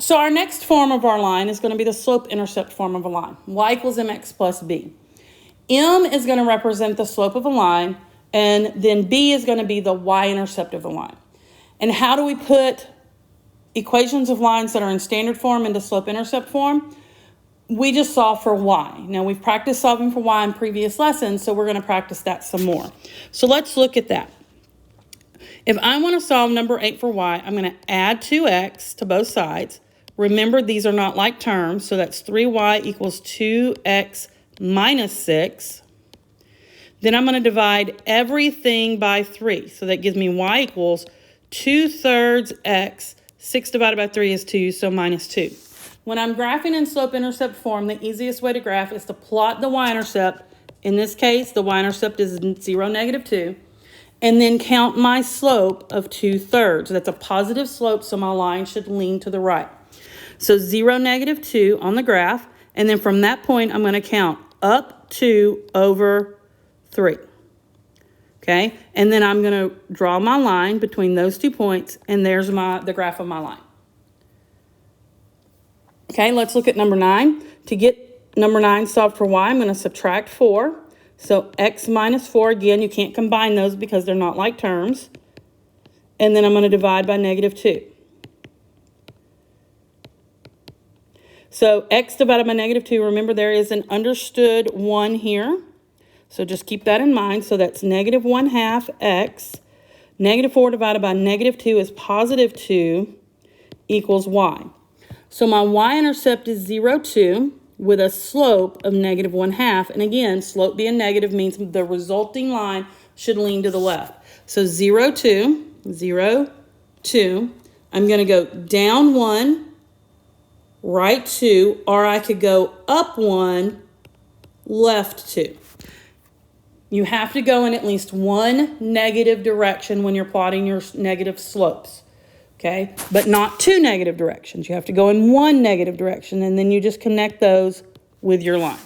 So our next form of our line is going to be the slope-intercept form of a line. Y equals mx plus b. M is going to represent the slope of a line, and then b is going to be the y-intercept of the line. And how do we put equations of lines that are in standard form into slope-intercept form? We just solve for y. Now, we've practiced solving for y in previous lessons, so we're going to practice that some more. So let's look at that. If I want to solve number 8 for y, I'm going to add 2x to both sides. Remember, these are not like terms, so that's 3y equals 2x minus 6. Then I'm going to divide everything by 3. So that gives me y equals 2/3 x. 6 divided by 3 is 2, so minus 2. When I'm graphing in slope-intercept form, the easiest way to graph is to plot the y-intercept. In this case, the y-intercept is 0, -2. And then count my slope of 2/3. That's a positive slope, so my line should lean to the right. So 0, -2 on the graph, and then from that point, I'm going to count up 2 over 3. Okay, and then I'm going to draw my line between those 2 points, and there's the graph of my line. Okay, let's look at number 9. To get number 9 solved for y, I'm going to subtract 4. So x minus 4, again, you can't combine those because they're not like terms. And then I'm going to divide by -2. So x divided by -2, remember there is an understood 1 here. So just keep that in mind. So that's -1/2 x. -4 divided by -2 is +2 equals y. So my y-intercept is 0, 2 with a slope of -1/2. And again, slope being negative means the resulting line should lean to the left. So 0, 2, 0, 2. I'm going to go down 1, right 2, or I could go up 1, left 2. You have to go in at least one negative direction when you're plotting your negative slopes, okay? But not 2 negative directions. You have to go in 1 negative direction, and then you just connect those with your line.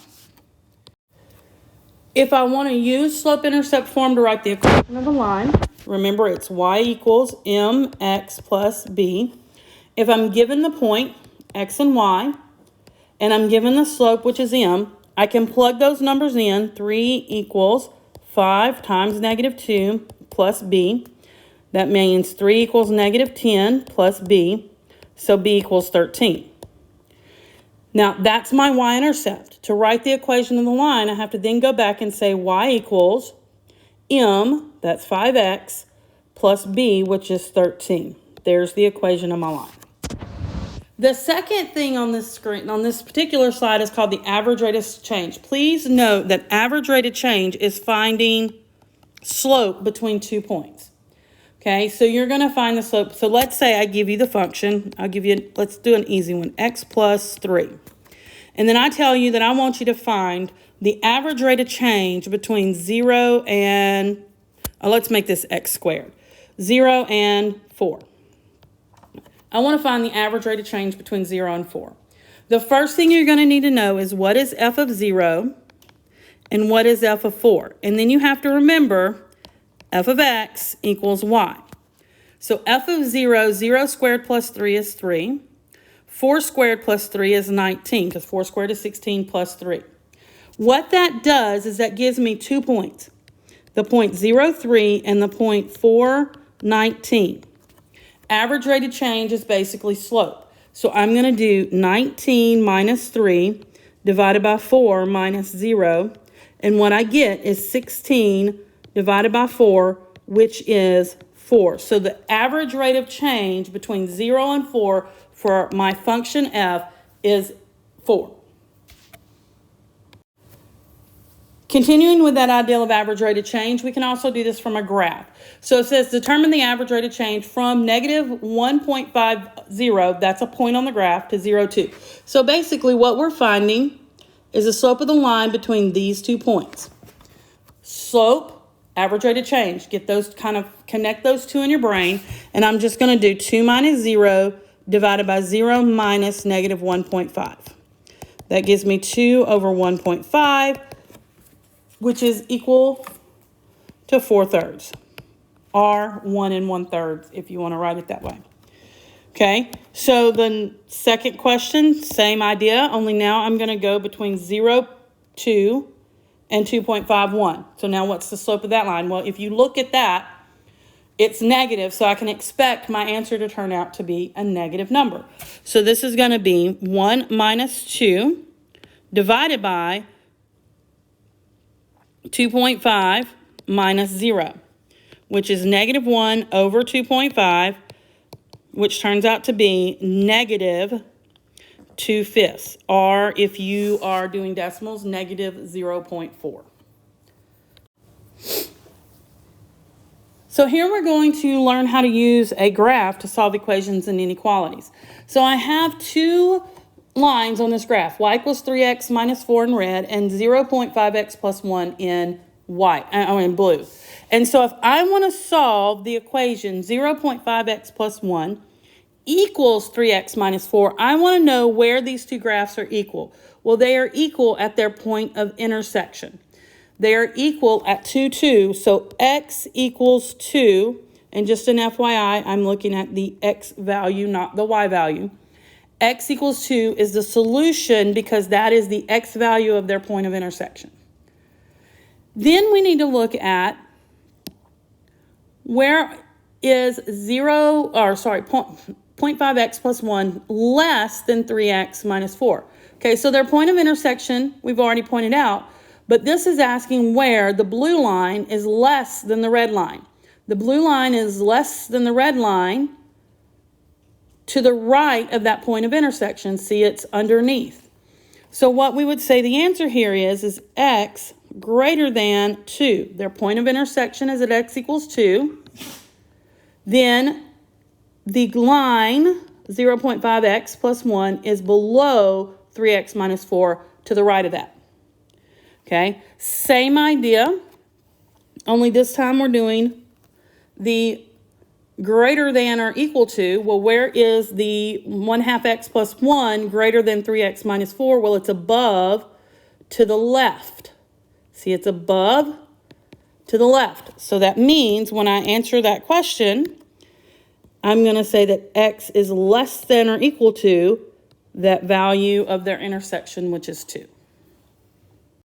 If I want to use slope-intercept form to write the equation of a line, remember it's y equals mx plus b. If I'm given the point, x and y, and I'm given the slope, which is m, I can plug those numbers in. 3 equals 5 times -2 plus b. That means 3 equals -10 plus b, so b equals 13. Now, that's my y-intercept. To write the equation of the line, I have to then go back and say y equals m, that's 5x, plus b, which is 13. There's the equation of my line. The second thing on this screen, on this particular slide, is called the average rate of change. Please note that average rate of change is finding slope between 2 points. Okay, so you're going to find the slope. So let's say I give you the function. Let's do an easy one, x plus 3. And then I tell you that I want you to find the average rate of change between 0 and, let's make this x squared, 0 and 4. I want to find the average rate of change between 0 and 4. The first thing you're going to need to know is what is f of 0 and what is f of 4. And then you have to remember f of x equals y. So f of 0, 0 squared plus 3 is 3. 4 squared plus 3 is 19, because 4 squared is 16 plus 3. What that does is that gives me 2 points, the point 0, 3 and the point 4, 19. Average rate of change is basically slope. So I'm going to do 19 minus 3 divided by 4 minus 0. And what I get is 16 divided by 4, which is 4. So the average rate of change between 0 and 4 for my function f is 4. Continuing with that ideal of average rate of change, we can also do this from a graph. So it says determine the average rate of change from -1.50, that's a point on the graph, to 0, 2. So basically what we're finding is the slope of the line between these 2 points. Slope, average rate of change. Get those, connect those two in your brain. And I'm just going to do 2 minus 0 divided by 0 minus -1.5. That gives me 2 over 1.5, which is equal to 4/3, or 1 1/3 if you want to write it that way. Okay, so the second question, same idea, only now I'm going to go between 0, 2, and 2.51. So now what's the slope of that line? Well, if you look at that, it's negative, so I can expect my answer to turn out to be a negative number. So this is going to be 1 minus 2 divided by 2.5 minus 0, which is negative 1 over 2.5, which turns out to be negative 2/5, or if you are doing decimals, negative 0.4. So here we're going to learn how to use a graph to solve equations and inequalities. So I have two lines on this graph, y equals 3x minus 4 in red and 0.5x plus 1 in white, in blue. And so if I want to solve the equation 0.5x plus 1 equals 3x minus 4, I want to know where these two graphs are equal. Well, they are equal at their point of intersection. They are equal at 2, 2, so x equals 2, and just an FYI, I'm looking at the x value, not the y value. X equals 2 is the solution because that is the x value of their point of intersection. Then we need to look at where is 0.5x plus 1 less than 3x minus 4. Okay, so their point of intersection, we've already pointed out, but this is asking where the blue line is less than the red line. The blue line is less than the red line to the right of that point of intersection. See, it's underneath. So what we would say the answer here is x greater than 2. Their point of intersection is at x equals 2. Then the line 0.5x plus 1 is below 3x minus 4 to the right of that. Okay, same idea, only this time we're doing the greater than or equal to. Well, where is the 1/2 x plus 1 greater than 3x minus 4? Well, it's above to the left. See, it's above to the left. So that means when I answer that question, I'm going to say that x is less than or equal to that value of their intersection, which is 2.